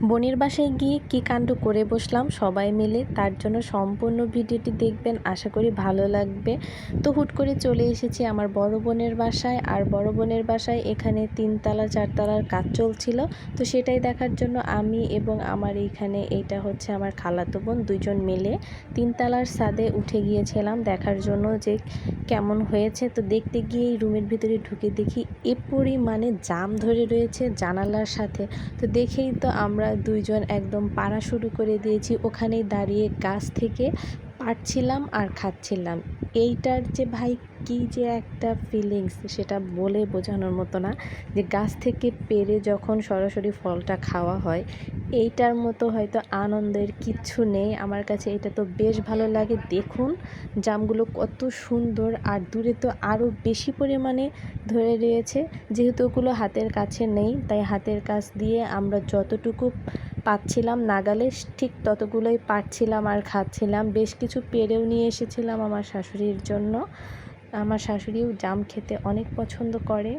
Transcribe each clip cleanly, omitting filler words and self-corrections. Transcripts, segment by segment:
বোনের বাসায় গিয়ে কী কাণ্ড করে বসলাম সবাই মিলে, তার জন্য সম্পূর্ণ ভিডিওটি দেখবেন, আশা করি ভালো লাগবে। তো হুট করে চলে এসেছি আমার বড় বোনের বাসায়। আর বড় বোনের বাসায় এখানে 3তলা 4তলার কাজ চলছিল, তো সেটাই দেখার জন্য আমি এবং আমার এইটা হচ্ছে আমার খালাতো বোন, দুইজন মিলে 3তলার ছাদে উঠে গিয়েছিলাম দেখার জন্য যে কেমন হয়েছে। তো দেখতে গিয়ে রুমের ভিতরে ঢুকে দেখি এ পরিমাণে জাম ধরে রয়েছে জানালার সাথে। তো দেখেই তো আমরা দুইজন একদম পাড়া শুরু করে দিয়েছি, ওখানেই দাঁড়িয়ে গাছ থেকে পাড়ছিলাম আর খাচ্ছিলাম। এইটার যে ভাই কী যে একটা ফিলিংস, সেটা বলে বোঝানোর মতো না। যে গাছ থেকে পেড়ে যখন সরাসরি ফলটা খাওয়া হয়, এইটার মতো হয়তো আনন্দের কিচ্ছু নেই আমার কাছে। এটা তো বেশ ভালো লাগে। দেখুন জামগুলো কত সুন্দর, আর দূরে তো আরও বেশি পরিমাণে ধরে রয়েছে। যেহেতু ওগুলো হাতের কাছে নেই, তাই হাতের কাছ দিয়ে আমরা যতটুকু পাচ্ছিলাম নাগালে ঠিক ততগুলোই পাচ্ছিলাম আর খাচ্ছিলাম। বেশ কিছু পেড়েও নিয়ে এসেছিলাম আমার শাশুড়ির জন্য। আমার শাশুড়িও জাম খেতে অনেক পছন্দ করে।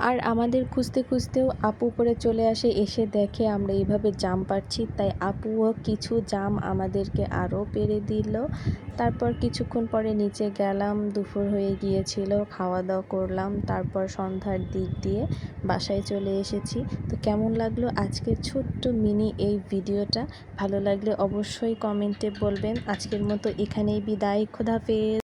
আর আমাদের খুঁজতে খুঁজতেও আপু করে চলে আসে, এসে দেখে আমরা এইভাবে জাম পাড়ছি, তাই আপুও কিছু জাম আমাদেরকে আরও পেড়ে দিল। তারপর কিছুক্ষণ পরে নিচে গেলাম, দুপুর হয়ে গিয়েছিল, খাওয়া দাওয়া করলাম, তারপর সন্ধ্যার দিক দিয়ে বাসায় চলে এসেছি। তো কেমন লাগলো আজকের ছোট্ট মিনি এই ভিডিওটা? ভালো লাগলে অবশ্যই কমেন্টে বলবেন। আজকের মতো এখানেই বিদায়, খোদাফেজ।